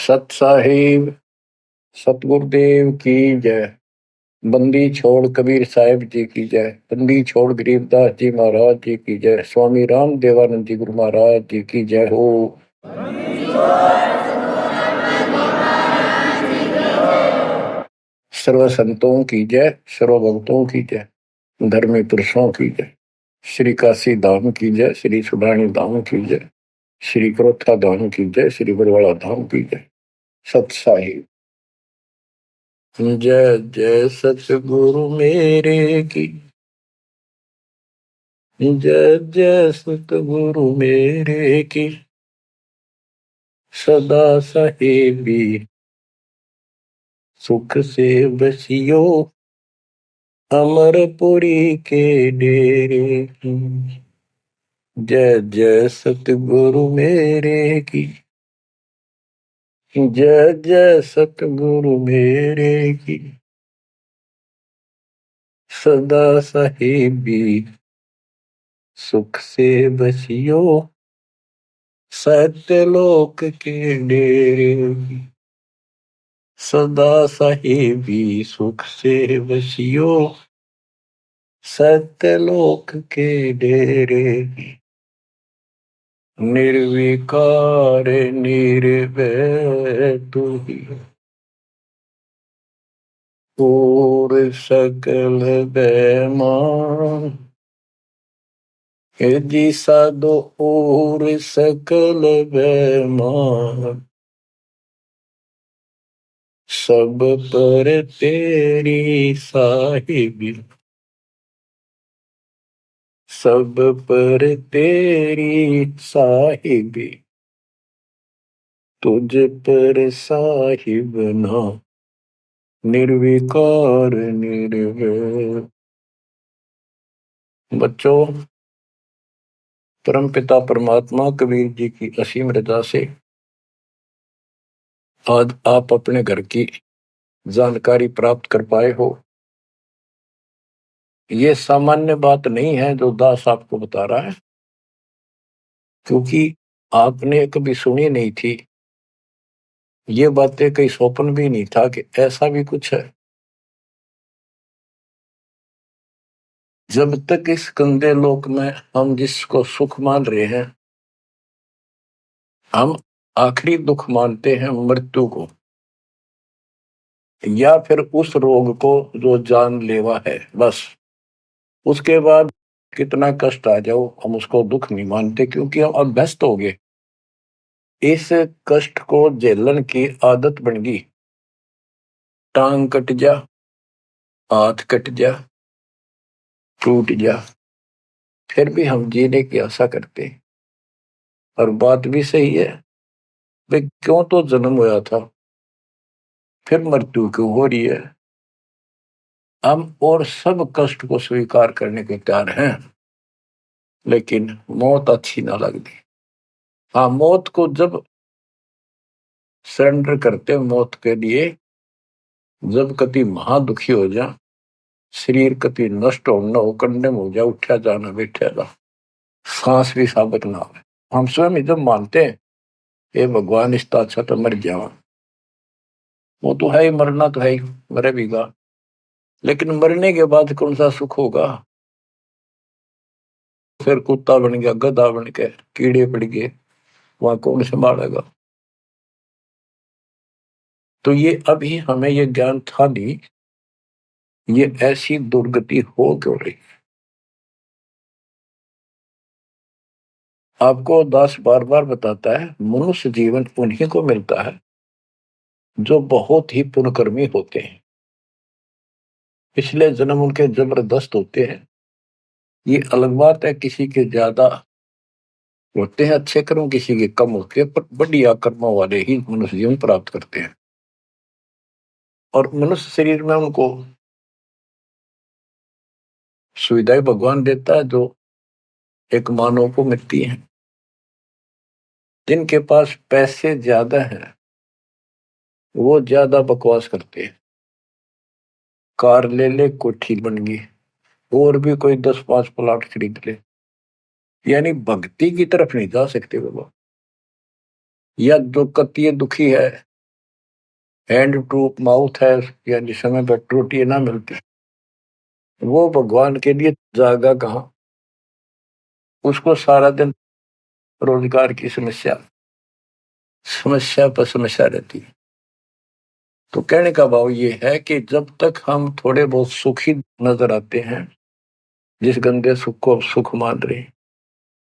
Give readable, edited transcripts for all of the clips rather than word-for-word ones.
सत साहिब सतगुरुदेव की जय। बंदी छोड़ कबीर साहिब जी की जय। बंदी छोड़ गरीबदास जी महाराज जी की जय। स्वामी राम देवानंद जी गुरु महाराज जी की जय हो। सर्व संतों की जय, सर्व भक्तों की जय, धर्मी पुरुषों की जय। श्री काशी धाम की जय, श्री सुब्राणी धाम की जय, श्री क्रोथा धाम की जय, श्री बरवाड़ा धाम की जय। सत साहिब जय जय सतगुरु मेरे की जय जय सतगुरु मेरे की। सदा साहेबी सुख से बसियो अमरपुरी के डेरे की। जय जय सतगुरु मेरे की जय जय सतगुरु मेरे की। सदा साहेबी सुख से बसियो सत्यलोक के डेरे की। सदा साहेबी सुख से बसियो सत्यलोक के डेरे की। निर्विकार निर्भय तू ही और सकल बेमान। जी साधो और सकल बेमान। सब पर तेरी साहिबी सब पर तेरी साहिबी। तुझ पर साहिब ना निर्विकार निर्भय। बच्चों, परमपिता परमात्मा कबीर जी की असीम रजा से आज आप अपने घर की जानकारी प्राप्त कर पाए हो। ये सामान्य बात नहीं है जो दास आपको बता रहा है, क्योंकि आपने कभी सुनी नहीं थी। ये बातें कहीं स्वप्न भी नहीं था कि ऐसा भी कुछ है। जब तक इस गंदे लोक में हम जिसको सुख मान रहे हैं, हम आखिरी दुख मानते हैं मृत्यु को, या फिर उस रोग को जो जानलेवा है। बस उसके बाद कितना कष्ट आ जाओ हम उसको दुख नहीं मानते, क्योंकि हम अभ्यस्त हो गए। इस कष्ट को झेलन की आदत बन गई। टांग कट जा, हाथ कट जा, टूट जा, फिर भी हम जीने की आशा करते। और बात भी सही है, वे क्यों तो जन्म हुआ था, फिर मृत्यु क्यों हो रही है। हम और सब कष्ट को स्वीकार करने के तैयार हैं, लेकिन मौत अच्छी ना लगती। हाँ, मौत को जब सरेंडर करते मौत के लिए, जब कति महादुखी हो जा, शरीर कति नष्ट हो न हो, कंडम हो जा, उठा जाना बैठा जा, सांस भी साबित ना हो, हम स्वयं जब मानते हैं ये भगवान इसका अच्छा तो मर जावा। वो तो है ही, मरना तो है ही, मरे भीगा, लेकिन मरने के बाद कौन सा सुख होगा। फिर कुत्ता बन गया, गधा बन के कीड़े पड़ गए, वहां कौन संभालेगा। तो ये अभी हमें ये ज्ञान था नहीं, ये ऐसी दुर्गति हो क्यों रही। आपको दास बार बार बताता है, मनुष्य जीवन उन्हीं को मिलता है जो बहुत ही पुण्यकर्मी होते हैं। पिछले जन्म उनके जबरदस्त होते हैं। ये अलग बात है, किसी के ज्यादा होते हैं अच्छे कर्म, किसी के कम होते हैं, पर बढ़िया कर्मों वाले ही मनुष्य जीवन प्राप्त करते हैं। और मनुष्य शरीर में उनको सुविधाएं भगवान देता है जो एक मानव को मिलती है। जिनके पास पैसे ज्यादा हैं वो ज्यादा बकवास करते हैं। कार ले ले, कोठी बन गई, और भी कोई 10-5 प्लाट खरीद ले, यानी भक्ति की तरफ नहीं जा सकते बाबा। या जो कति दुखी है हैंड टू माउथ है, यानी समय पर रोटी ना मिलती, वो भगवान के लिए जागा कहाँ। उसको सारा दिन रोजगार की समस्या समस्या पर समस्या रहती है। तो कहने का भाव ये है कि जब तक हम थोड़े बहुत सुखी नजर आते हैं, जिस गंदे सुख को सुख मान रहे हैं,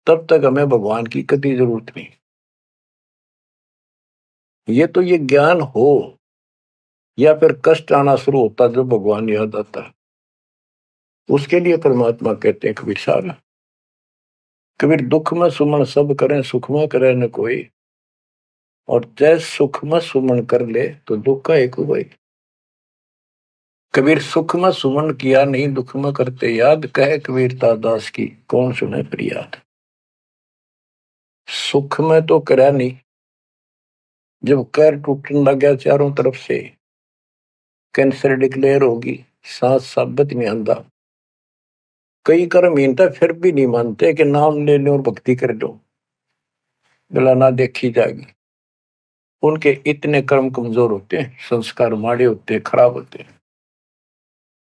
तब तक हमें भगवान की कभी जरूरत नहीं। ये तो ये ज्ञान हो या फिर कष्ट आना शुरू होता जब भगवान याद आता है, उसके लिए परमात्मा कहते हैं कबीर साहब, कबीर दुख में सुमन सब करें सुख में करे न कोई, और जय सुख में सुमन कर ले तो दुख का एक हुआ। कबीर सुख में सुमन किया नहीं दुख में करते याद, कहे कबीरता दास की कौन सुने फरियाद। सुख में तो करा नहीं, जब कैर टूटने लग गया चारों तरफ से, कैंसर डिक्लेयर होगी, सांस साबित नहीं आंदा, कई कर्म हीनता फिर भी नहीं मानते कि नाम ले लो और भक्ति कर लो, गला ना देखी जाएगी। उनके इतने कर्म कमजोर होते हैं, संस्कार माड़े होते हैं, खराब होते हैं।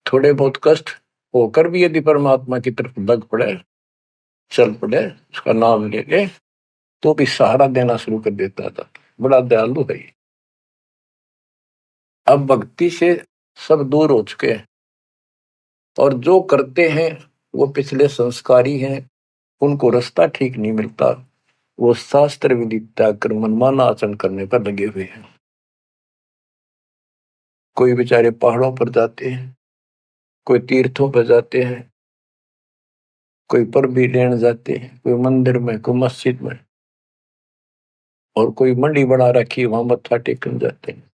थोड़े बहुत कष्ट होकर भी यदि परमात्मा की तरफ लग पड़े, चल पड़े, उसका नाम ले ले, तो भी सहारा देना शुरू कर देता था। बड़ा दयालु है। अब भक्ति से सब दूर हो चुके हैं, और जो करते हैं वो पिछले संस्कारी हैं, उनको रास्ता ठीक नहीं मिलता, वो शास्त्र विधि त्याग कर मनमाना आचरण करने पर लगे हुए हैं। कोई बेचारे पहाड़ों पर जाते हैं, कोई तीर्थों पर जाते हैं, कोई पर भी लेने जाते हैं, कोई मंदिर में, कोई मस्जिद में, और कोई मंडी बना रखी वहां मत्था टेकने जाते हैं।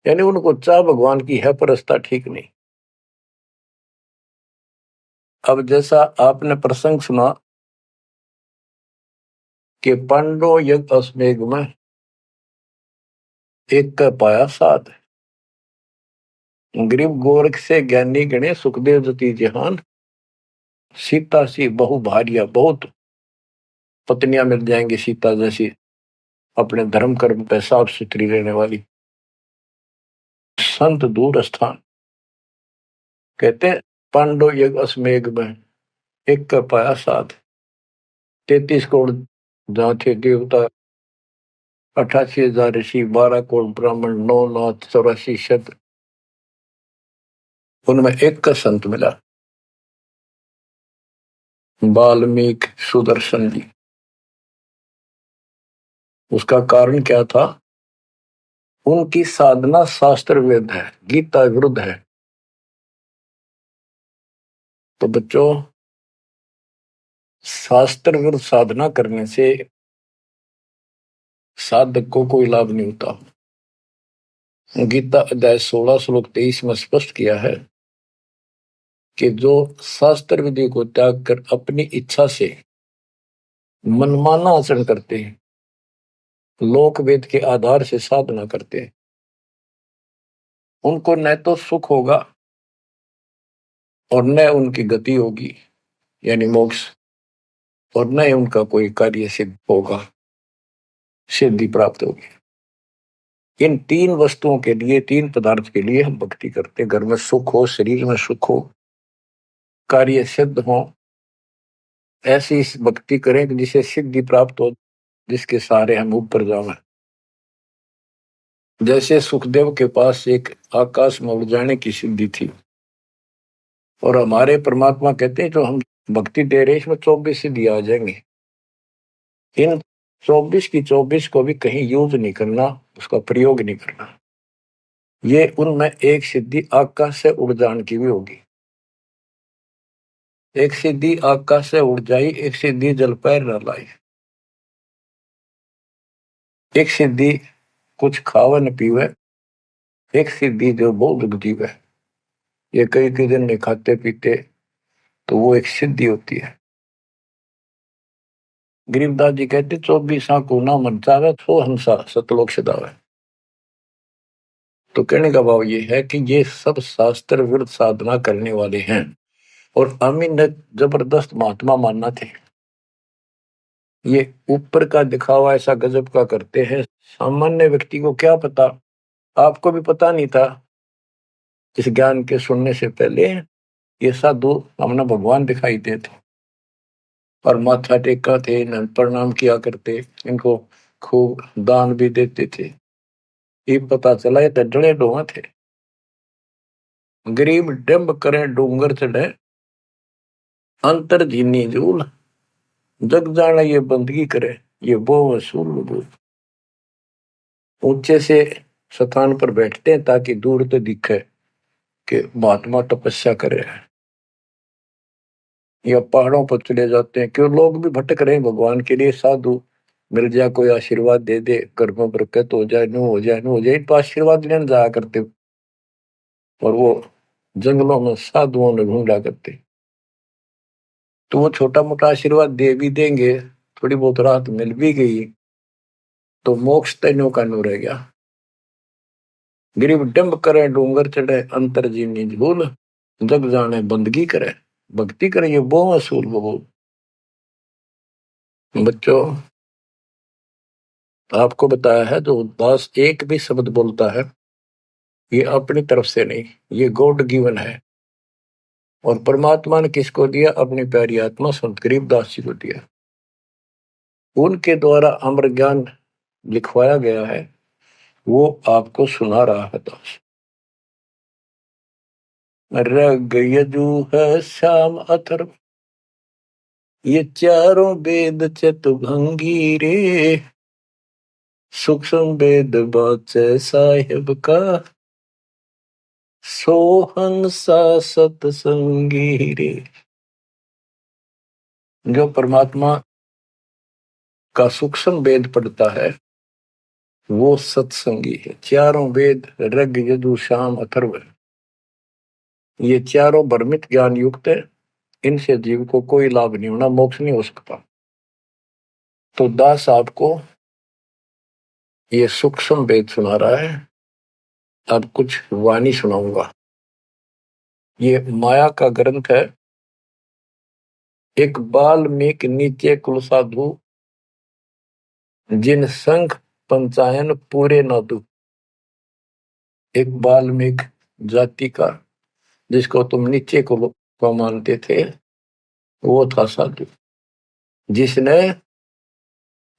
यानी उनको चाह भगवान की है पर रास्ता ठीक नहीं। अब जैसा आपने प्रसंग सुना कि पांडव यज्ञ अश्वमेघ में एक का पाया साध, गरीब गोरख से ज्ञानी गणे सुखदेव जति जहान, सीता सी बहु भारिया, बहुत पत्नियां मिल जाएंगी सीता जैसी, अपने धर्म कर्म पे साफ सुथरी रहने वाली। संत दूर स्थान, कहते हैं पांडव यज्ञ अश्वमेघ में एक का पाया साध, 33 करोड़ जहाँ थे देवता, 88,000 ऋषि, 12 करोड़ ब्राह्मण, 9,84 शत्र, उनमें एक का संत मिला, वाल्मीकि सुदर्शन जी। उसका कारण क्या था? उनकी साधना शास्त्र वेद है, गीता विरुद्ध है। तो बच्चों, शास्त्र विरुद्ध साधना करने से साधक को कोई लाभ नहीं होता। गीता अध्याय 16 श्लोक 23 में स्पष्ट किया है कि जो शास्त्र विधि को त्याग कर अपनी इच्छा से मनमाना आचरण करते हैं, लोक वेद के आधार से साधना करते हैं, उनको न तो सुख होगा और न उनकी गति होगी, यानी मोक्ष, और न ही उनका कोई कार्य सिद्ध होगा, सिद्धि प्राप्त होगी। इन तीन वस्तुओं के लिए, तीन पदार्थ के लिए हम भक्ति करते हैं। घर में सुख हो, शरीर में सुख हो, कार्य सिद्ध हो, ऐसी भक्ति करें कि जिसे सिद्धि प्राप्त हो, जिसके सहारे हम ऊपर जावें। जैसे सुखदेव के पास एक आकाश में उड़ जाने की सिद्धि थी, और हमारे परमात्मा कहते हैं जो हम भक्ति दे रहे हैं इसमें 24 सिद्धि आ जाएंगे। इन 24 की 24 को भी कहीं यूज नहीं करना, उसका प्रयोग नहीं करना। ये उनमें एक सिद्धि आकाश से उड़ जाने की भी होगी। एक सिद्धि आकाश से उड़ जाई, एक सिद्धि जल पैर न लाई, एक सिद्धि कुछ खावे न पीवे, एक सिद्धि जो बहुत जीवे। ये कई कई दिन नहीं खाते पीते तो वो एक सिद्धि होती है। गरीबदास जी कहते 24 को ना मन चावे सो हंसा सतलोक सदावे। तो कहने का भाव ये है कि ये सब शास्त्र विरुद्ध साधना करने वाले हैं, और अमीन ने जबरदस्त महात्मा मानना थे। ये ऊपर का दिखावा ऐसा गजब का करते हैं, सामान्य व्यक्ति को क्या पता आपको भी पता नहीं था इस ज्ञान के सुनने से पहले, ये साधु हमने भगवान दिखाई देते और माथा टेका थे, इन्हें प्रणाम किया करते, इनको खूब दान भी देते थे। ये पता चला ये तो डले डोहा थे। गरीब डंब करे डूंगर चढ़े, अंतर जीनी जूल, जग जाना ये बंदगी करे, ये वो वसूल बोल। ऊंचे से स्थान पर बैठते हैं ताकि दूर तो दिखे कि महात्मा तपस्या कर रहे हैं, या पहाड़ों पर चले जाते हैं, क्यों लोग भी भटक रहे हैं भगवान के लिए। साधु मिल जाए, कोई आशीर्वाद दे दे, घर में बरकत हो जाए, नो हो जाए, नो हो जाए, तो आशीर्वाद लेने जाया करते। और वो जंगलों में साधुओं ने ढूंढा करते, तो वो छोटा मोटा आशीर्वाद दे भी देंगे, थोड़ी बहुत राहत मिल भी गई तो मोक्ष तैनो का नो रह गया। गरीब डंब करे डूंगर चढ़े, अंतर जीनी झूल, जग जाने बंदगी करे, भक्ति करे, ये वो असूल वो। बच्चों, आपको बताया है जो दास एक भी शब्द बोलता है ये अपनी तरफ से नहीं, ये गॉड गिवन है। और परमात्मा ने किसको दिया? अपनी प्यारी आत्मा संत गरीबदास जी को दिया। उनके द्वारा अमर ज्ञान लिखवाया गया है, वो आपको सुना रहा है दास। रग यजु है श्याम अथर्व, ये चारों वेद चतुभंगी रे, सूक्ष्म वेद बाचे साहिब का, सोहन सा सतसंगी रे। जो परमात्मा का सूक्ष्म वेद पढ़ता है वो सत्संगी है। चारों वेद ऋग यजु साम अथर्व, ये चारों भ्रमित ज्ञान युक्त है, इनसे जीव को कोई लाभ नहीं होना, मोक्ष नहीं हो सकता। तो दास आपको ये सूक्ष्म वेद सुना रहा है। अब कुछ वाणी सुनाऊंगा। ये माया का ग्रंथ है। एक बाल्मीकि नीचे कुल साधु, जिन संघ पंचायन पूरे न दू। एक बाल्मीकि जाति का, जिसको तुम नीचे को मानते थे, वो था साधु, जिसने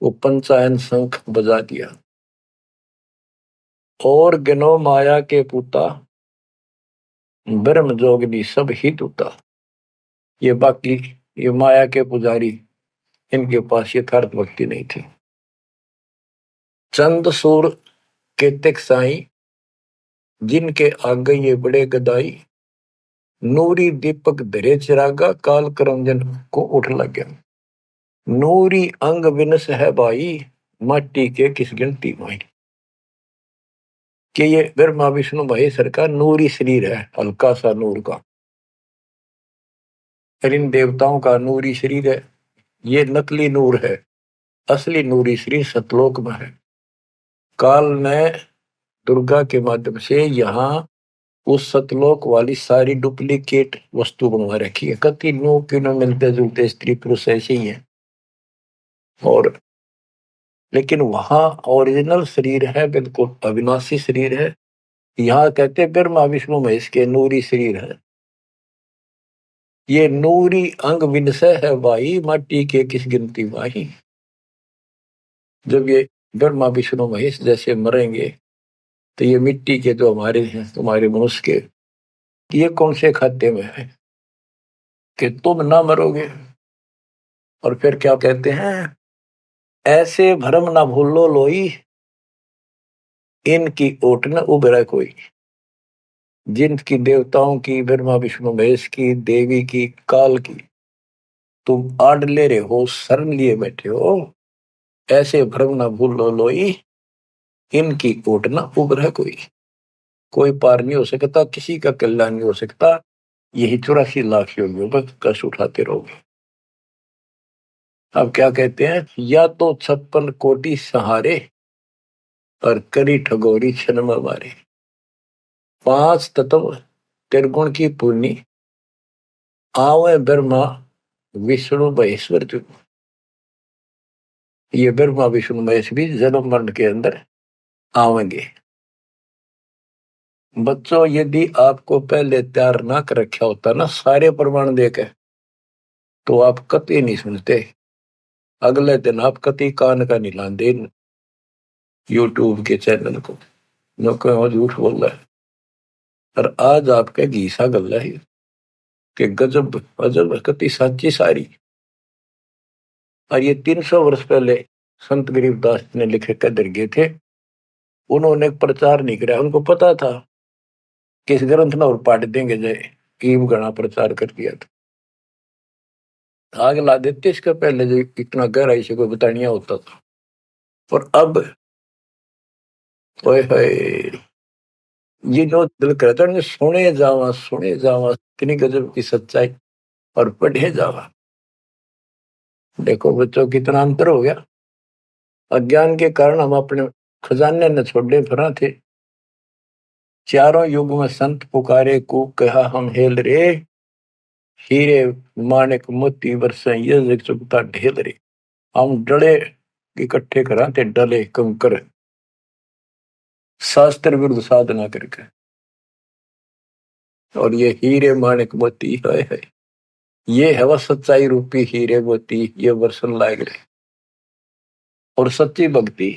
वो पंचायन शंख बजा दिया। और गिनो माया के पुता, ब्रह्म जोगनी सब हित उता। ये बाकी ये माया के पुजारी, इनके पास यथार्थ भक्ति नहीं थी। चंद सूर के तिक साई, जिनके आगे ये बड़े गदाई। नूरी दीपक धरे चिरागा, काल करंजन को उठ लग गया। नूरी अंग विनस है भाई, माटी के किस गिनती माई। कि ये ब्रह्मा विष्णु महेश्वर का नूरी शरीर है, हल्का सा नूर का। इन देवताओं का नूरी शरीर है, ये नकली नूर है, असली नूरी शरीर सतलोक में है। काल ने दुर्गा के माध्यम से यहाँ उस सतलोक वाली सारी डुप्लीकेट वस्तु बनवा रखी है। कति नो किनो मिलते जुलते स्त्री पुरुष ऐसे ही है, और लेकिन वहां ओरिजिनल शरीर है, बिल्कुल अविनाशी शरीर है। यहाँ कहते ब्रह्मा विष्णु महेश के नूरी शरीर है। ये नूरी अंग विनसय है भाई, माटी के किस गिनती माही। जब ये ब्रह्मा विष्णु महेश जैसे मरेंगे तो ये मिट्टी के जो हमारे हैं, तुम्हारे मनुष्य के, ये कौन से खाते में है कि तुम ना मरोगे। और फिर क्या कहते हैं? ऐसे भ्रम ना भूलो लोई, इनकी ओट न उभरे कोई। जिनकी देवताओं की, ब्रह्मा विष्णु महेश की, देवी की, काल की तुम आड़ ले रहे हो, शरण लिए बैठे हो, ऐसे भ्रम ना भूलो लोई, इनकी ओट न उभरे कोई। कोई पार नहीं हो सकता, किसी का कल्याण नहीं हो सकता। यही 84 लाख योगियों पर कष्ट उठाते रहोगे। अब क्या कहते हैं? या तो 56 कोटि सहारे, और करी ठगोरी क्षण में मारे। 5 तत्व त्रिगुण की पूर्णी, आवे ब्रह्मा विष्णु महेश्वर जो। ये ब्रह्मा विष्णु महेश भी जन्म मरण के अंदर आवेंगे। बच्चों, यदि आपको पहले तैयार ना कर रखा होता ना सारे प्रमाण देके, तो आप कतई नहीं सुनते। अगले दिन आप कतई कान का नहीं लाते यूट्यूब के चैनल को, जो कहो झूठ बोल रहा है। और आज आपके घीसा गल है कि गजब अजब कतई साची सारी। और ये 300 वर्ष पहले संत गरीबदास ने लिखे कदर गए थे। उन्होंने प्रचार नहीं किया, उनको पता था कि इस ग्रंथ ना और पाट देंगे जय ईब गणा प्रचार कर दिया था। आग ला देते इसका पहले जो इतना गहराई से कोई बतानिया होता था। और अब ओए होए, ये जो दिल करता है सुने जावा कितनी गजब की सच्चाई और पढ़े जावा। देखो बच्चों कितना अंतर हो गया। अज्ञान के कारण हम अपने खजाने न छोड़े फिरा थे। चारों युग में संत पुकारे को कहा हम हेल रे, हीरे माणिक मोती वर्षे ये जग चुकता ढेल रे। हम डले इकट्ठे करा थे, डले कंकर शास्त्र विरुद्ध साधना करके। और ये हीरे माणिक मोती है, ये है वह सच्चाई रूपी हीरे मोती, ये वर्षन लाग रहे। और सच्ची भक्ति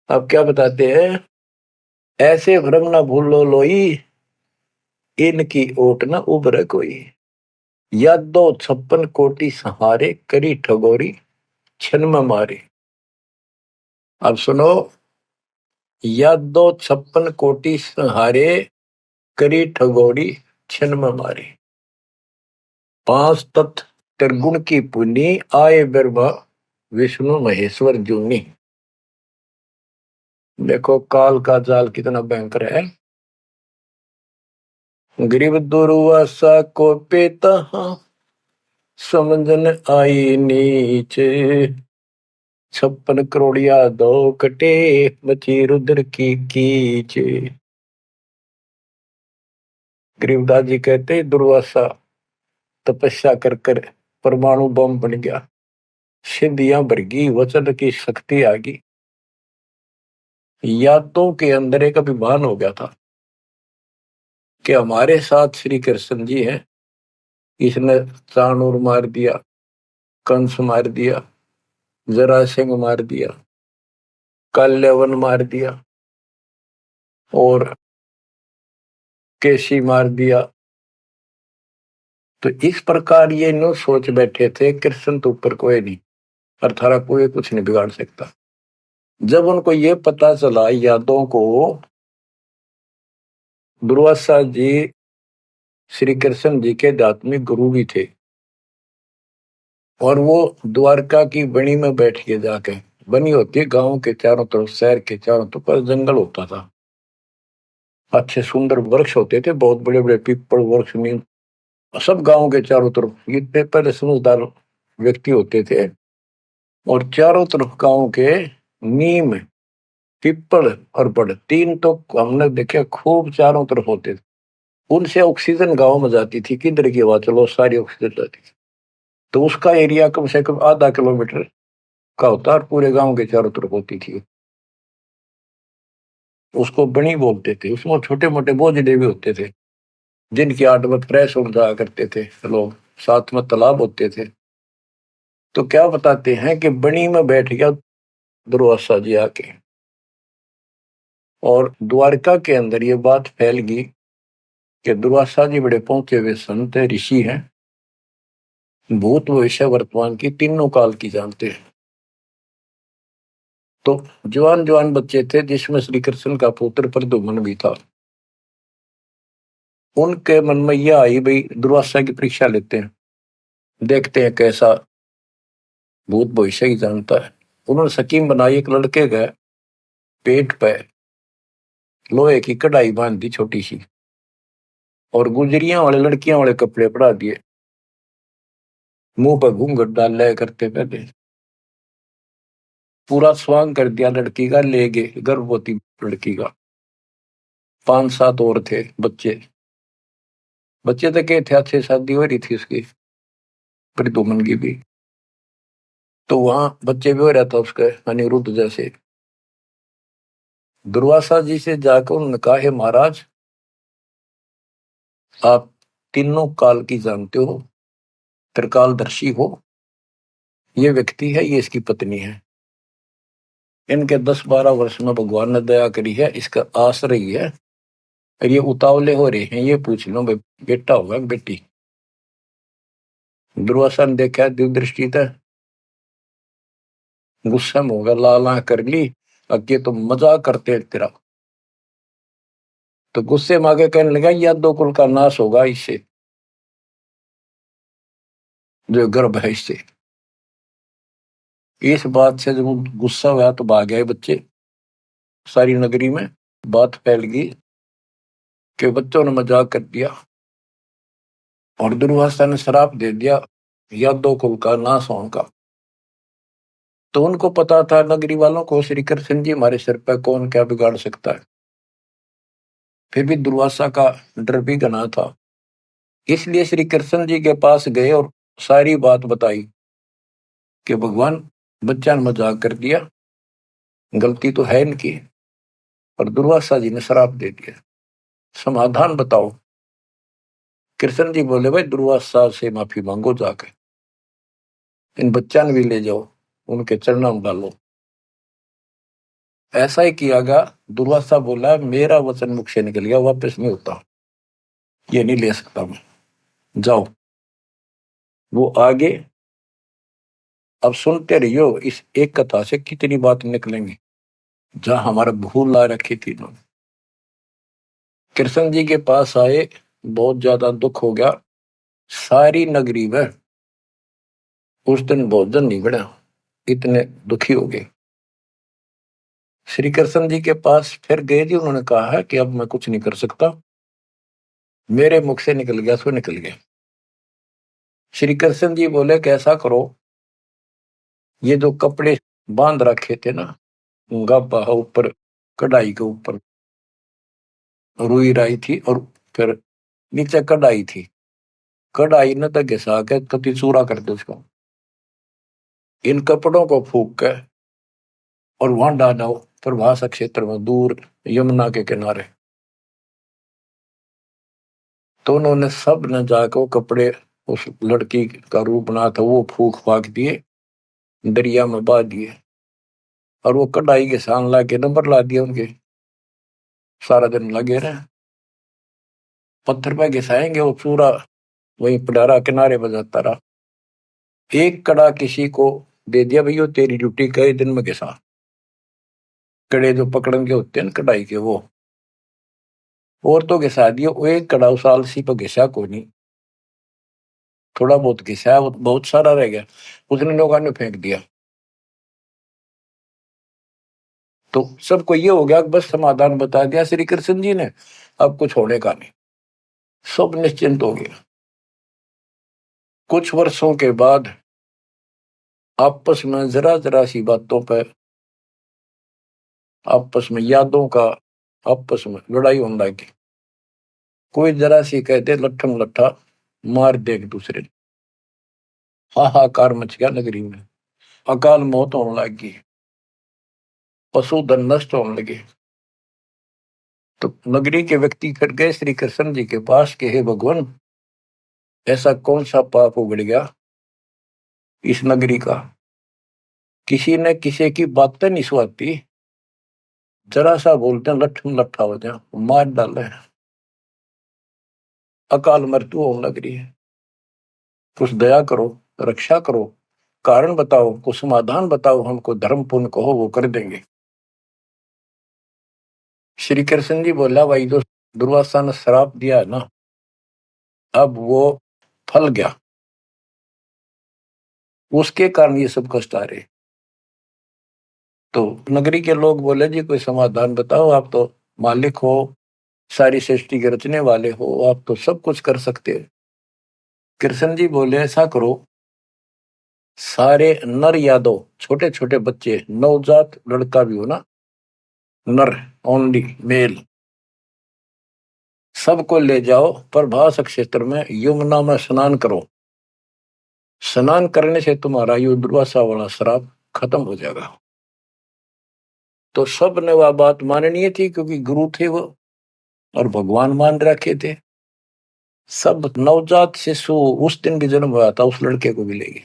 आप क्या बताते हैं, ऐसे भ्रम ना भूलो लोई, इनकी ओट न उभरे कोई। यादो 56 कोटि सहारे, करी ठगोरी छन में मारे। अब सुनो, यादो 56 कोटि सहारे, करी ठगोरी छन में मारे। 5 तत्व त्रिगुण की पुनी, आए ब्रह्मा विष्णु महेश्वर जूनी। देखो काल का जाल कितना भयंकर है। गरीब दुर्वासा को पेता समझन आई नीचे, 56 करोड़िया दो कटे, मची रुद्र की कीचे। गरीबदास जी कहते दुर्वासा तपस्या कर कर परमाणु बम बन गया, सिद्धियां भर गई, वचन की शक्ति आ गई। यादों के अंदर एक अभिमान हो गया था कि हमारे साथ श्री कृष्ण जी हैं। इसने चाणूर मार दिया, कंस मार दिया, जरासिंह मार दिया, काल्यवन मार दिया और केसी मार दिया। तो इस प्रकार ये नो सोच बैठे थे कृष्ण तो ऊपर कोई नहीं और थारा कोई कुछ नहीं बिगाड़ सकता। जब उनको ये पता चला यादों को, दुर्वासा जी श्री कृष्ण जी के आध्यात्मिक गुरु भी थे और वो द्वारका की बनी में बैठ के जाके, बनी होती है गांव के चारों तरफ, शहर के चारों तरफ जंगल होता था, अच्छे सुंदर वृक्ष होते थे, बहुत बड़े बड़े पीपल वृक्ष नीम, सब गांव के चारों तरफ। ये पहले समझदार व्यक्ति होते थे और चारों तरफ गांव के नीम पीपल और बड़ तीन तो हमने देखे खूब चारों तरफ होते थे। उनसे ऑक्सीजन गांव में जाती थी, किधर की हवा चलो सारी ऑक्सीजन जाती थी। तो उसका एरिया कम से कम आधा किलोमीटर का होता और पूरे गांव के चारों तरफ होती थी। उसको बनी बोलते थे। उसमें छोटे मोटे बोझले भी होते थे जिनकी आठ में फ्रेश उड़ जाया करते थे लोग, साथ में तालाब होते थे। तो क्या बताते हैं कि बनी में बैठ गया दुर्वासा जी आके, और द्वारका के अंदर ये बात फैल गई कि दुर्वासा जी बड़े पहुंचे हुए संत है, ऋषि हैं, भूत भविष्य वर्तमान की तीनों काल की जानते हैं। तो जवान जवान बच्चे थे जिसमें श्री कृष्ण का पुत्र प्रद्युम्न भी था। उनके मन में यह आई भाई दुर्वासा की परीक्षा लेते हैं, देखते हैं कैसा भूत भविष्य ही जानता है। उन्होंने स्कीम बनाई, एक लड़के का पेट पे लोहे की कढ़ाई बांध दी छोटी सी और गुजरियां वाले लड़कियां वाले कपड़े पड़ा दिए, मुंह पर घूंघट डाल लिया करते पहले, पूरा स्वांग कर दिया लड़की का, ले गए गर्भवती लड़की का। 5-7 और थे बच्चे, बच्चे तो क्या थे, अच्छे शादी हो रही थी उसकी प्रद्युम्न की भी। तो वहां बच्चे भी हो रहा था उसका अनिरुद्ध जैसे। दुर्वासा जी से जाकर उन्होंने कहा, हे महाराज, आप तीनों काल की जानते हो, त्रिकालदर्शी हो। ये व्यक्ति है, ये इसकी पत्नी है। इनके 10-12 वर्ष में भगवान ने दया करी है, इसका आश्रय ही है। और ये उतावले हो रहे हैं, ये पूछ लो भाई बेटा होगा बेटी। दुर्वासा ने देखा दिव्य था, गुस्सा में होगा, लाला कर ली, अगे तो मजाक करते तेरा। तो गुस्से में आगे कहने लगा, या दो कुल का नाश होगा इससे, जो गर्भ है इससे। इस बात से जब गुस्सा हुआ तो भाग गए बच्चे। सारी नगरी में बात फैल गई कि बच्चों ने मजाक कर दिया और दुर्वासा ने श्राप दे दिया या दो कुल का नाश होने का। तो उनको पता था, नगरी वालों को, श्री कृष्ण जी हमारे सिर पर कौन क्या बिगाड़ सकता है। फिर भी दुर्वासा का डर भी घना था, इसलिए श्री कृष्ण जी के पास गए और सारी बात बताई कि भगवान, बच्चा ने मजाक कर दिया, गलती तो है इनकी, और दुर्वासा जी ने श्राप दे दिया, समाधान बताओ। कृष्ण जी बोले, भाई दुर्वासा से माफी मांगो, जाकर इन बच्चा ने भी ले जाओ, उनके चरणों में डालो। ऐसा ही किया गया। दुर्वासा बोला, मेरा वचन मुख से निकल गया, वापस नहीं होता, ये नहीं ले सकता मैं, जाओ। वो आगे, अब सुनते रहियो, इस एक कथा से कितनी बात निकलेंगी, जहां हमारा भूल ला रखी थी इन्होंने। कृष्ण जी के पास आए, बहुत ज्यादा दुख हो गया, सारी नगरी में उस दिन भोजन नहीं बना, इतने दुखी हो गए। श्री कृष्ण जी के पास फिर गए जी, उन्होंने कहा है कि अब मैं कुछ नहीं कर सकता, मेरे मुख से निकल गया सो निकल गया। श्री कृष्ण जी बोले, कैसा करो, ये जो कपड़े बांध रखे थे ना, गाबा ऊपर, कढ़ाई के ऊपर रुई राई थी, और फिर नीचे कढ़ाई थी, कढ़ाई न तो घिसा के कति चूरा कर दो उसको, इन कपड़ों को फूक के और वहां डालो प्रभास क्षेत्र में, दूर यमुना के किनारे। तो उन्होंने सब ने जाकर वो कपड़े, उस लड़की का रूप बना था, वो फूक फाक दिए, दरिया में बहा दिए, और वो कढ़ाई के सान ला के नंबर ला दिया उनके। सारा दिन लगे रहे, पत्थर पे घिसाएंगे, वो पूरा वही पडारा किनारे बजाता रहा। एक कड़ा किसी को दे दिया, भैया तेरी ड्यूटी कई दिन में घिसा, कड़े जो पकड़न के होते हैं ना कढ़ाई के, वो और तो घिसा दिया। वो एक कड़ा उस आलसी पर घिसा को नहीं, थोड़ा बहुत घिसा, वो बहुत सारा रह गया, उसने लोगों ने फेंक दिया। तो सबको ये हो गया, बस समाधान बता दिया श्री कृष्ण जी ने, अब कुछ होने का नहीं, सब निश्चिंत हो गया। कुछ वर्षों के बाद आपस में जरा जरा सी बातों पर, आपस में यादों का, आपस में लड़ाई होने लगी। कोई जरा सी कहते लट्ठम लट्ठा मार दे एक दूसरे ने, हाहाकार मच गया नगरी में, अकाल मौत होने लगी, पशुधन नष्ट होने लगे। तो नगरी के व्यक्ति फिर गए श्री कृष्ण जी के पास कि हे भगवान, ऐसा कौन सा पाप उगड़ गया इस नगरी का, किसी ने किसी की बातें नहीं सुहाती, जरा सा बोलते हैं लट्ठम लट्ठा हो जाए, मार डाले, अकाल मृत्यु होने लग रही है। कुछ दया करो, रक्षा करो, कारण बताओ, कुछ समाधान बताओ, हमको धर्म पुण्य कहो, वो कर देंगे। श्री कृष्ण जी बोला, भाई जो दुर्वासा ने श्राप दिया है ना, अब वो फल गया, उसके कारण ये सब कष्ट आ रहे। तो नगरी के लोग बोले, जी कोई समाधान बताओ, आप तो मालिक हो, सारी सृष्टि के रचने वाले हो, आप तो सब कुछ कर सकते हो। कृष्ण जी बोले, ऐसा करो, सारे नर यादव, छोटे छोटे बच्चे, नवजात लड़का भी हो ना, नर, ओनली मेल, सबको ले जाओ प्रभास क्षेत्र में, यमुना में स्नान करो। स्नान करने से तुम्हारा ये दुर्वासा वाला श्राप खत्म हो जाएगा। तो सब ने वह बात माननी थी क्योंकि गुरु थे वो और भगवान मान रखे थे। सब नवजात शिशु उस दिन भी जन्म हुआ था उस लड़के को मिलेगी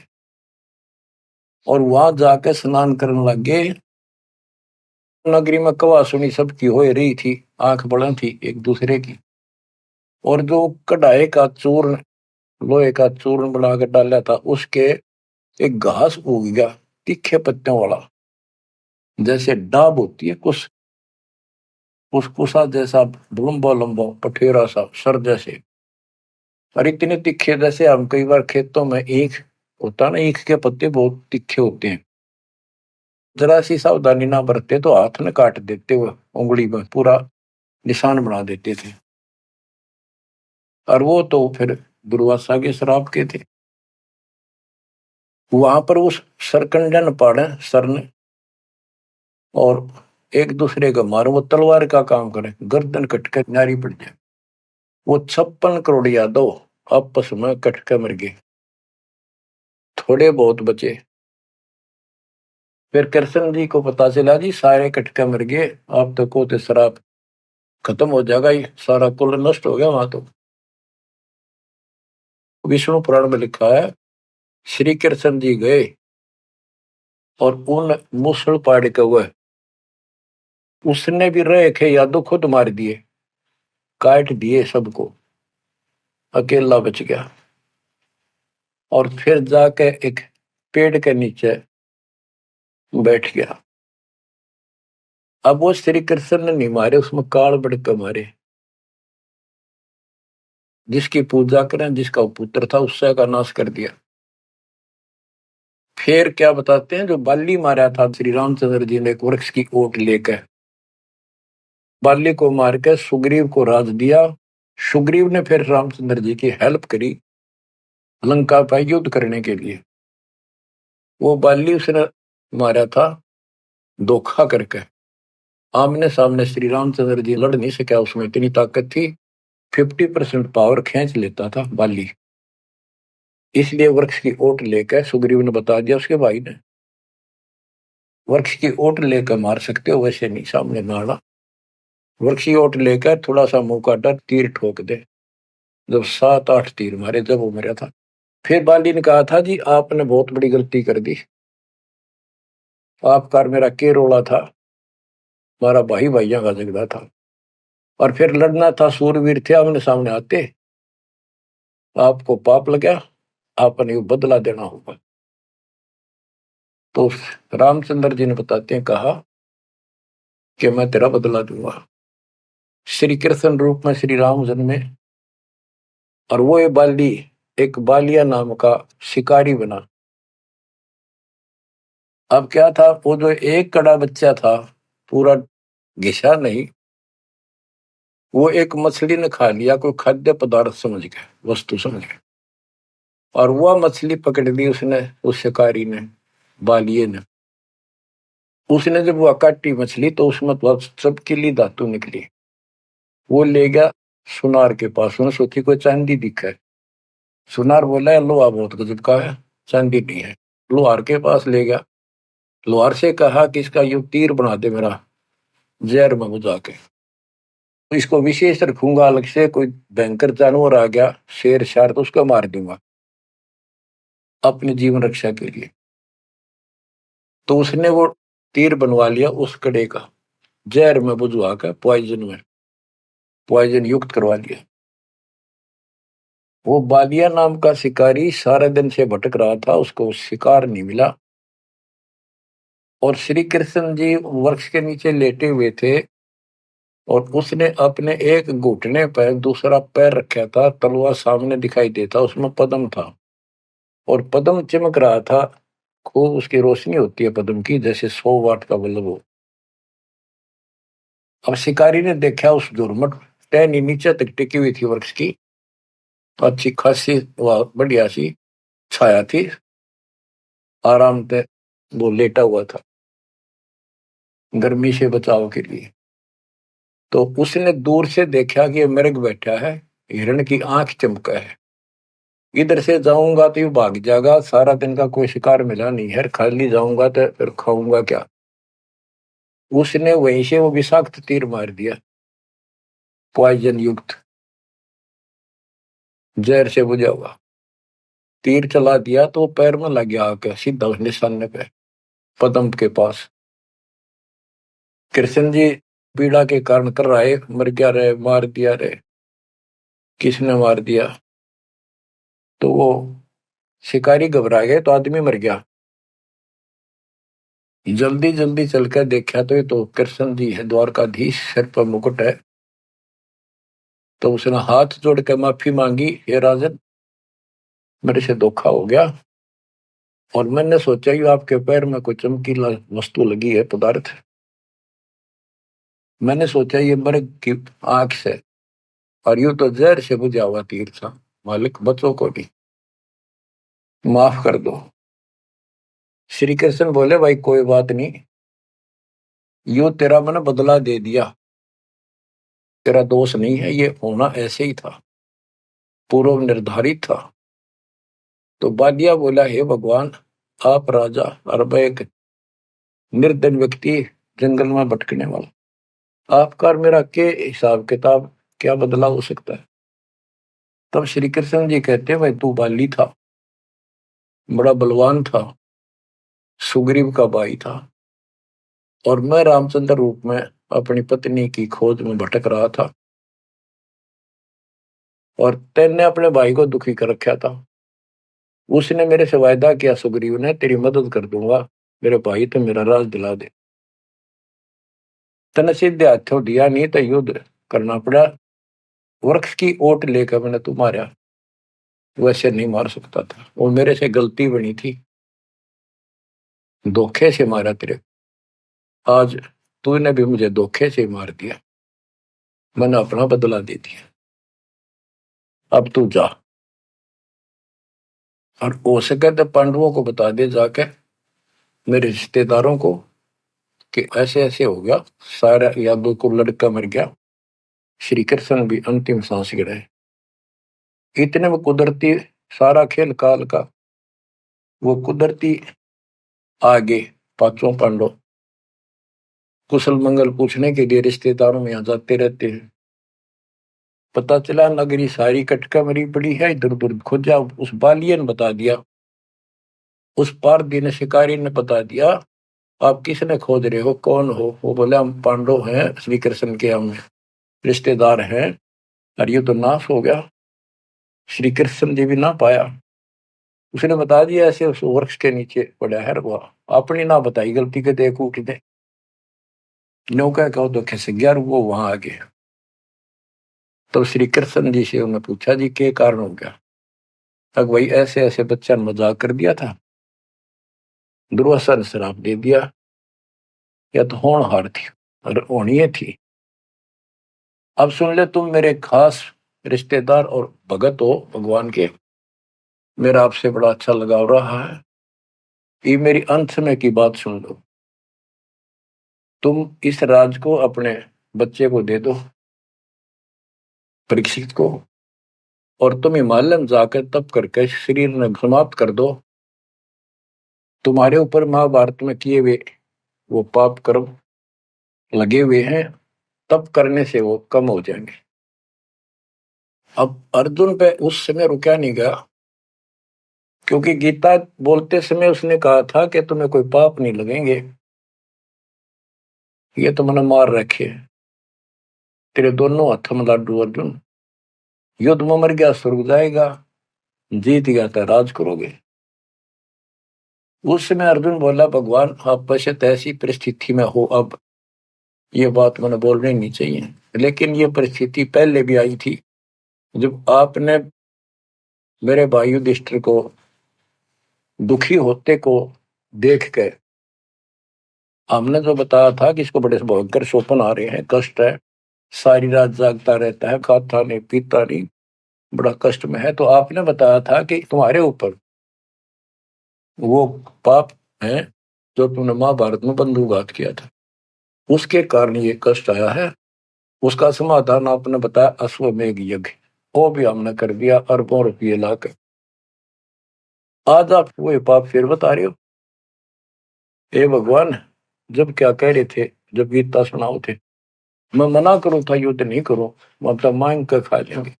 और वहां जाके स्नान करने लग गए। नगरी में कवा सुनी सबकी हो रही थी, आंख बड़ा थी एक दूसरे की। और जो कढ़ाई का चूर्ण, लोहे का चूर्ण बना कर डाला था, उसके एक घास उग गया तीखे पत्तों वाला, जैसे डाब होती है कुछ कुछ कुसा जैसा, लंबा लंबा पठेरा सा सर जैसे, और इतने तीखे जैसे हम कई बार खेतों में ईख होता ना, ईख के पत्ते बहुत तीखे होते हैं, जरा सी सावधानी ना बरते तो हाथ में काट देते, वो उंगली में पूरा निशान बना देते थे। और वो तो फिर दुर्वासा के श्राप के थे। वहां पर उस सरकंडन पाड़े सर ने और एक दूसरे का मारो, वो तलवार का काम करे, गर्दन कटके नारी पड़ जाए। वो 56 करोड़ यादव आपस में कटके मर गए, थोड़े बहुत बचे। फिर कृष्ण जी को पता चला जी सारे कटके मर गए, आप तो को श्राप खत्म हो जाएगा, ये सारा कुल नष्ट हो गया। वहां तो विष्णु पुराण में लिखा है, श्री कृष्ण जी गए और उन मूसल पाड़ के हुए, उसने भी रहे थे यादव खुद मार दिए, काट दिए सबको, अकेला बच गया। और फिर जाके एक पेड़ के नीचे बैठ गया। अब वो श्री कृष्ण ने नहीं मारे, उसमें काल बढ़ के मारे। जिसकी पूजा करें, जिसका पुत्र था, उससे का नाश कर दिया। फिर क्या बताते हैं, जो बाली मारा था श्री रामचंद्र जी ने एक वृक्ष की ओट लेकर, बाली को मार के सुग्रीव को राज दिया। सुग्रीव ने फिर रामचंद्र जी की हेल्प करी लंका पर युद्ध करने के लिए। वो बाली उसने मारा था धोखा करके, आमने सामने श्री रामचंद्र जी लड़ नहीं सका, उसमें इतनी ताकत थी, 50% पावर खींच लेता था बाली। इसलिए वृक्ष की ओट लेकर सुग्रीव ने बता दिया उसके भाई ने, वृक्ष की ओट लेकर मार सकते हो, वैसे नहीं सामने नाड़ा। वृक्ष की ओट लेकर थोड़ा सा मुंह काटा, तीर ठोक दे। जब 7-8 तीर मारे, जब वो मरा था। फिर बाली ने कहा था जी आपने बहुत बड़ी गलती कर दी, आपका मेरा के रोला था, हमारा भाई भाइयों का झगड़ा था, और फिर लड़ना था, सूरवीर थे, आमने सामने आते, आपको पाप लगा, आपने बदला देना होगा। तो रामचंद्र जी ने बताते हैं, कहा कि मैं तेरा बदला दूंगा। श्री कृष्ण रूप में श्री राम जन्मे और वो ये बाली एक बालिया नाम का शिकारी बना। अब क्या था, वो जो एक कड़ा बच्चा था, पूरा घिसा नहीं, वो एक मछली ने खा लिया, कोई खाद्य पदार्थ समझ गया, वस्तु समझ गया, और वह मछली पकड़ ली उसने, उस शिकारी ने, बालिए ने। उसने जब वह काटी मछली तो उसमें तो चपकीली धातु निकली। वो ले गया सुनार के पास, उसने सोची कोई चांदी दिखा है। सुनार बोला लोहा बहुत गजब का है, चांदी नहीं है। लोहार के पास ले गया, लोहार से कहा कि इसका यू तीर बना दे मेरा, जहर में बुझा के, तो इसको विशेष रखूंगा, अलग से कोई भयंकर जानवर आ गया, शेर शार, तो उसको मार दूंगा अपने जीवन रक्षा के लिए। तो उसने वो तीर बनवा लिया उस कड़े का, जहर में बुझवा कर, पॉइजन युक्त करवा लिया। वो बालिया नाम का शिकारी सारे दिन से भटक रहा था, उसको शिकार नहीं मिला, और श्री कृष्ण जी वृक्ष के नीचे लेटे हुए थे, और उसने अपने एक घुटने पर दूसरा पैर रखा था, तलवार सामने दिखाई देता, उसमें पद्म था, और पद्म चमक रहा था, खूब उसकी रोशनी होती है पद्म की, जैसे 100 वाट का बल्ब हो। अब शिकारी ने देखा उस झुरमुट टहनी नीचे तक टिकी हुई थी वृक्ष की, तो अच्छी खासी बढ़िया सी छाया थी, आराम से वो लेटा हुआ था गर्मी से बचाव के लिए। तो उसने दूर से देखा कि ये मृग बैठा है, हिरण की आंख चमका है, इधर से जाऊंगा तो ये भाग जाएगा, सारा दिन का कोई शिकार मिला नहीं है, खाली जाऊंगा तो फिर खाऊंगा क्या। उसने वहीं से वो विषाक्त तीर मार दिया, पॉइजन युक्त, जहर से बुझा हुआ तीर चला दिया। तो पैर में लग गया आके सीधा उस निशाने पे, पद्म के पास। कृष्ण जी पीड़ा के कारण कर रहे, मर गया रे, मार दिया रे, किसने मार दिया? तो वो शिकारी घबरा गए, तो आदमी मर गया। जल्दी जल्दी चलकर देखा तो ये तो कृष्ण जी है, द्वारकाधीश, सिर पर मुकुट है। तो उसने हाथ जोड़ के माफी मांगी, हे राजन, मेरे से धोखा हो गया, और मैंने सोचा ये आपके पैर में कोई चमकीला वस्तु लगी है, पदार्थ। मैंने सोचा ये मृग की आंख से, और यूं तो जहर से बुझा हुआ तीर था। मालिक, बच्चों को भी माफ कर दो। श्री कृष्ण बोले, भाई कोई बात नहीं, यूं तेरा मैंने बदला दे दिया, तेरा दोष नहीं है, ये होना ऐसे ही था, पूर्व निर्धारित था। तो बालिया बोला, हे भगवान, आप राजा और मैं एक निर्धन व्यक्ति, जंगल में भटकने वाला, आपका और मेरा के हिसाब किताब, क्या बदला हो सकता है? तब श्री कृष्ण जी कहते, भाई तू बाली था, बड़ा बलवान था, सुग्रीव का भाई था, और मैं रामचंद्र रूप में अपनी पत्नी की खोज में भटक रहा था, और तेने अपने भाई को दुखी कर रखा था। उसने मेरे से वायदा किया, सुग्रीव ने, तेरी मदद कर दूंगा, मेरे भाई तो मेरा राज दिला दे। तने सीधे हाथों दिया नहीं तो युद्ध करना पड़ा, वृक्ष की ओट लेकर मैंने तू मारा, वैसे नहीं मार सकता था, वो मेरे से गलती बनी थी, धोखे से मारा तेरे, आज तूने भी मुझे धोखे से मार दिया, मैंने अपना बदला दे दिया, अब तू जा, और हो सके तो पांडवों को बता दे जाके, मेरे रिश्तेदारों को, कि ऐसे ऐसे हो गया, सारा यादव को लड़का मर गया, श्री कृष्ण भी अंतिम सांस गिराए। इतने में कुदरती सारा खेल काल का, वो कुदरती आगे पांचों पांडव कुशल मंगल पूछने के लिए रिश्तेदारों में आ जाते रहते हैं। पता चला नगरी सारी कटका मरी पड़ी है, इधर उधर खोजा, उस बालिए ने बता दिया, उस पारधी ने, शिकारी ने बता दिया, आप किसने खोज रहे हो, कौन हो? वो बोले, हम पांडव हैं, श्री कृष्ण के हम रिश्तेदार हैं, और ये तो नाश हो गया, श्री कृष्ण जी भी ना पाया। उसने बता दिया, ऐसे उस वृक्ष के नीचे पड़ा है वो, अपनी ना बताई गलती के, देख उठ दे नौका कहो तो खिस गया, वो वहां आ गए। तो श्री कृष्ण जी से उन्होंने पूछा, जी क्या कारण हो गया? तक वही ऐसे ऐसे बच्चा ने मजाक कर दिया था, दुर्वासा ने श्राप दे दिया, या तो होनहार थी और होनी थी। अब सुन ले, तुम मेरे खास रिश्तेदार और भगत हो भगवान के, मेरा आपसे बड़ा अच्छा लगाव रहा है, ये मेरी अंत समय की बात सुन लो। तुम इस राज को अपने बच्चे को दे दो, परीक्षित को, और तुम हिमालय में जाकर तप करके शरीर में समाप्त कर दो। तुम्हारे ऊपर महाभारत में किए हुए वो पाप कर्म लगे हुए हैं, तप करने से वो कम हो जाएंगे। अब अर्जुन पे उस समय रुका नहीं गया, क्योंकि गीता बोलते समय उसने कहा था कि तुम्हें कोई पाप नहीं लगेंगे, ये तो मैंने मार रखे, तेरे दोनों हाथों में लाडू अर्जुन, युद्ध में मर गया स्वर्ग जाएगा, जीत गया तो राज करोगे। उस समय अर्जुन बोला, भगवान आप पश्चात ऐसी परिस्थिति में हो, अब ये बात मैंने बोलनी नहीं चाहिए, लेकिन ये परिस्थिति पहले भी आई थी, जब आपने मेरे भाई युधिष्ठिर को दुखी होते को देख के, हमने जो बताया था कि इसको बड़े भयंकर स्वप्न आ रहे हैं, कष्ट है, सारी रात जागता रहता है, खाता नहीं पीता नहीं, बड़ा कष्ट में है, तो आपने बताया था कि तुम्हारे ऊपर वो पाप है जो तुमने महाभारत में बंधुघात किया था, उसके कारण ये कष्ट आया है। उसका समाधान आपने बताया, अश्वमेघ यज्ञ, वो भी हमने कर दिया अरबों रुपये लाकर। आज आप वो पाप फिर बता रहे हो? हे भगवान, जब क्या कह रहे थे, जब गीता सुनाओ थे। मैं मना करूं था युद्ध नहीं करूं, मतलब मांग कर खा लेंगे,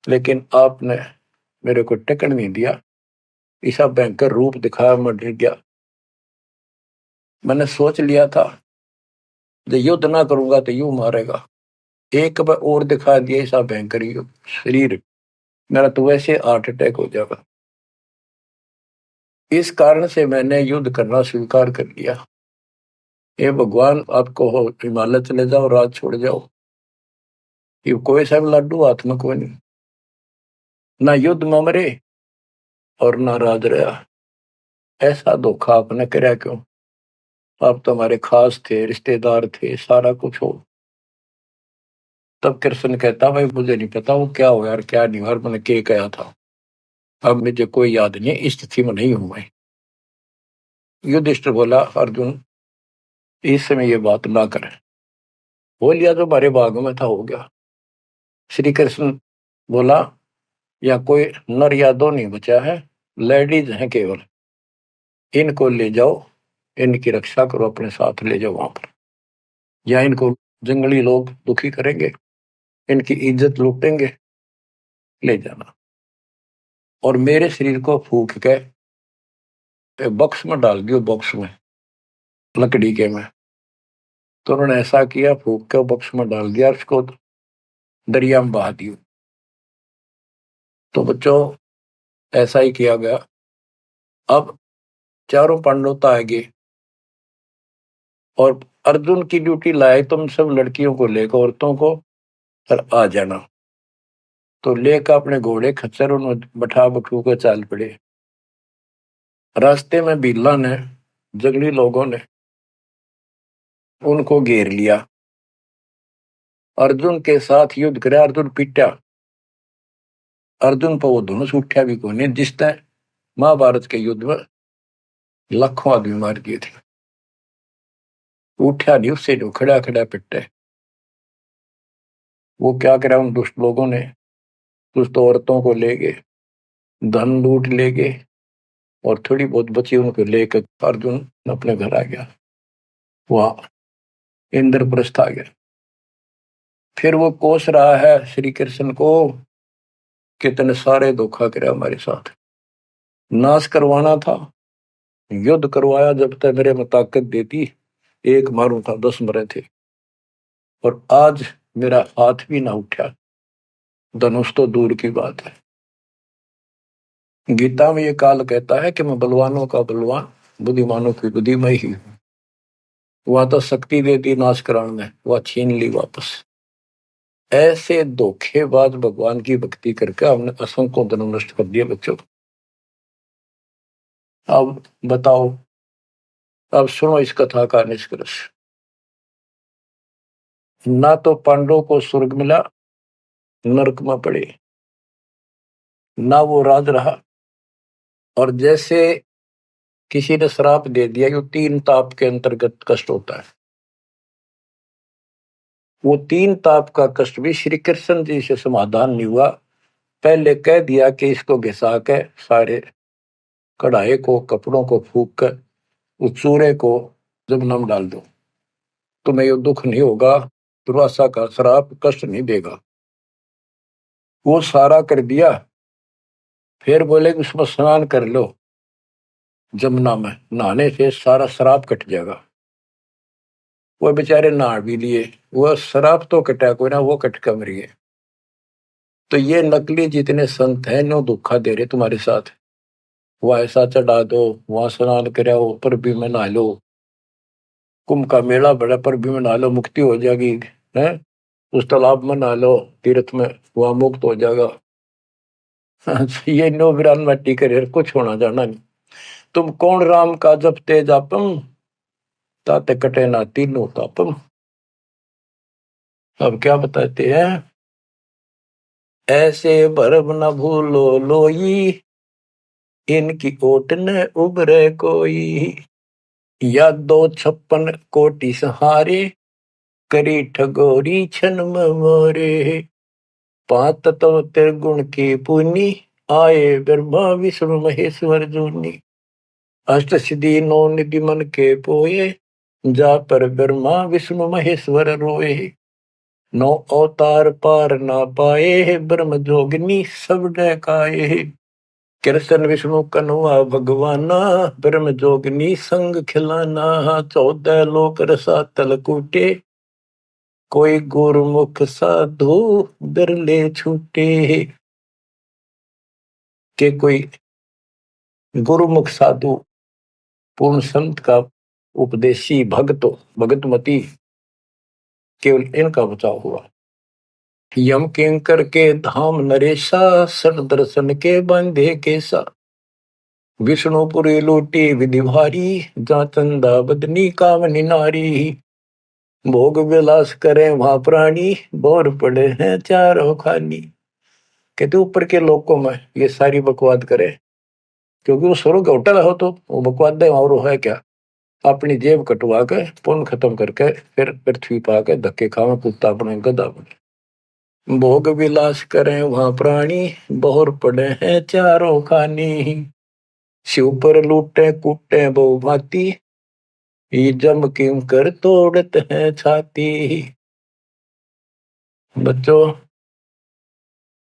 लेकिन आपने मेरे को टिकट नहीं दिया। ऐसा भयंकर रूप दिखाया, मैं डर गया। मैंने सोच लिया था जो युद्ध ना करूंगा तो यूं मारेगा। एक बार और दिखा दिया ऐसा भयंकर शरीर, मेरा तो वैसे हार्ट अटैक हो जाएगा। इस कारण से मैंने युद्ध करना स्वीकार कर लिया। ये भगवान आपको हो हिमालय चले जाओ, राज छोड़ जाओ, ये कोई सा भी लाडू हाथ में कोई नहीं, ना युद्ध में मरे और ना राज रहा। ऐसा धोखा आपने कराया क्यों? आप तो हमारे खास थे, रिश्तेदार थे, सारा कुछ हो। तब कृष्ण कहता भाई मुझे नहीं पता वो क्या हो यार, क्या नहीं यार, मैंने क्या कहा था, अब मुझे कोई याद नहीं, इस स्थिति में नहीं हूं मैं। युधिष्ठिर बोला अर्जुन इस समय ये बात ना करें। हो लिया जो हमारे भाग में था, हो गया। श्री कृष्ण बोला या कोई नर या दो नहीं बचा है, लेडीज हैं केवल, इनको ले जाओ, इनकी रक्षा करो, अपने साथ ले जाओ वहां पर, या इनको जंगली लोग दुखी करेंगे, इनकी इज्जत लूटेंगे, ले जाना। और मेरे शरीर को फूक के बॉक्स में डाल दियो, बॉक्स में लकड़ी के में। तो उन्होंने ऐसा किया, फूक के बॉक्स में डाल दिया, उसको दरिया में बहा दियो। तो बच्चों ऐसा ही किया गया। अब चारों पांडव तो आगे, और अर्जुन की ड्यूटी लाए तुम सब लड़कियों को लेकर, औरतों को, और आ जाना। तो लेकर अपने घोड़े खच्चर उन्हें बैठा बठू कर चाल पड़े। रास्ते में बिल्ला ने, जंगली लोगों ने उनको घेर लिया, अर्जुन के साथ युद्ध करे। अर्जुन पीटा, अर्जुन पर वो धनुष उठा भी कोई नहीं, जिस तरह महाभारत के युद्ध में लाखों आदमी मार दिए थे, उठा नहीं, उससे जो खड़ा खड़ा पिटे। वो क्या करा उन दुष्ट लोगों ने, दुष्ट औरतों को ले गए, धन लूट ले गए, और थोड़ी बहुत बची उनको लेकर अर्जुन अपने घर आ गया, वहां इंद्रप्रस्थ आ गया। फिर वो कोस रहा है श्री कृष्ण को, कितने सारे धोखा करे हमारे साथ, नाश करवाना था, युद्ध करवाया, जब तक मेरे में ताकत देती एक मारूं था 10 मरे थे, और आज मेरा हाथ भी ना उठा, धनुष तो दूर की बात है। गीता में ये काल कहता है कि मैं बलवानों का बलवान, बुद्धिमानों की बुद्धिमय ही हूं। वहां तो शक्ति देती नाश कराने में, वह छीन ली वापस। ऐसे धोखेबाज भगवान की भक्ति करके हमने असंख्यों धर्म नष्ट कर दिए बच्चों। अब बताओ, अब सुनो इस कथा का निष्कर्ष। ना तो पांडवों को स्वर्ग मिला, नरक में पड़े, ना वो राज रहा, और जैसे किसी ने श्राप दे दिया, यो 3 ताप के अंतर्गत कष्ट होता है, वो 3 ताप का कष्ट भी श्री कृष्ण जी से समाधान नहीं हुआ। पहले कह दिया कि इसको घिसा के सारे कढ़ाई को, कपड़ों को फूक कर उस चूरे को जमुना में डाल दो, तुम्हें ये दुख नहीं होगा, दुर्वासा का श्राप कष्ट नहीं देगा। वो सारा कर दिया। फिर बोले कि उसमें स्नान कर लो, जमुना में नहाने से सारा श्राप कट जाएगा। वो बेचारे नहा भी लिए, वो श्राप तो कटा कोई ना, वो कट कर मरिए। तो ये नकली जितने संत हैं नो धोखा दे रहे तुम्हारे साथ, वह ऐसा चढ़ा दो, वहां स्नान कराओ, पर भी में नहा लो, कुंभ का मेला बड़ा, पर भी में नहा लो, मुक्ति हो जाएगी है, उस तालाब में नहा लो, तीर्थ में, वहां मुक्त हो जाएगा। ये नो विरान मट्टी करे, कुछ होना जाना नहीं। तुम कौन राम का जपते जापम, ताते कटे ना तीनों तापम। अब क्या बताते हैं, ऐसे भरम न भूलो लोई, इनकी ओट न उबरे कोई, या 256 कोटि सहारे, करी ठगोरी छन मोरे, 5 तत्व त्रिगुण की पुनी, आए ब्रह्मा विष्णु महेश्वर जूनी, अष्ट सिद्धि 9 निधि मन के पोए, जा पर ब्रह्मा विष्णु महेश्वर रोए, नौ अवतार पार ना पाए, ब्रह्म जोगिनी सब डकाए। कृष्ण विष्णु कन्हवा भगवाना, ब्रह्म जोगिनी संग खिलाना, 14 लोक रसातल कूटे, कोई गुरुमुख साधु बिरले छूटे। के कोई गुरुमुख साधु पूर्ण संत का उपदेशी भक्त भगतमती केवल इनका बचाव हुआ। यम किंकर के धाम नरेशा, सट दर्शन के बंधे केसा, विष्णुपुरी लूटी विधि भारी, जा चंदा बदनी कामनी नारी। भोग विलास करें वहां प्राणी, बोर पड़े हैं चारों खानी। कहते ऊपर के लोकों में ये सारी बकवाद करे, क्योंकि वो स्वर्ग होटल हो तो वो बकवाद दे और है क्या, अपनी जेब कटवा के पुण्य खत्म करके फिर पृथ्वी पा के धक्के खावे कुत्ता अपने गधा बने। भोग विलास करें वहां प्राणी, बोर पड़े हैं चारों खानी। शिव पर लूटे कूटे बहु भांति, ये जम किम कर तोड़ते हैं छाती। बच्चों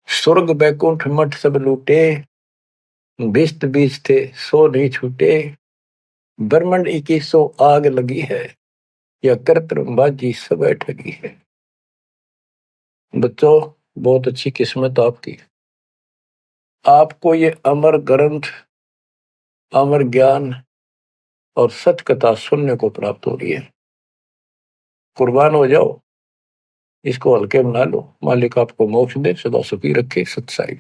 स्वर्ग बैकुंठ मठ सब लूटे, बिस्त बीज थे सो नहीं छूटे। ब्रह्मंड 2100 आग लगी है, या कर्तबाजी सब ठगी है। बच्चों बहुत अच्छी किस्मत आपकी, आपको ये अमर ग्रंथ अमर ज्ञान और सच कथा सुनने को प्राप्त हो रही है। कुर्बान हो जाओ, इसको हल्के बना लो। मालिक आपको मोक्ष दे, सदा सुखी रखे। सत्साई।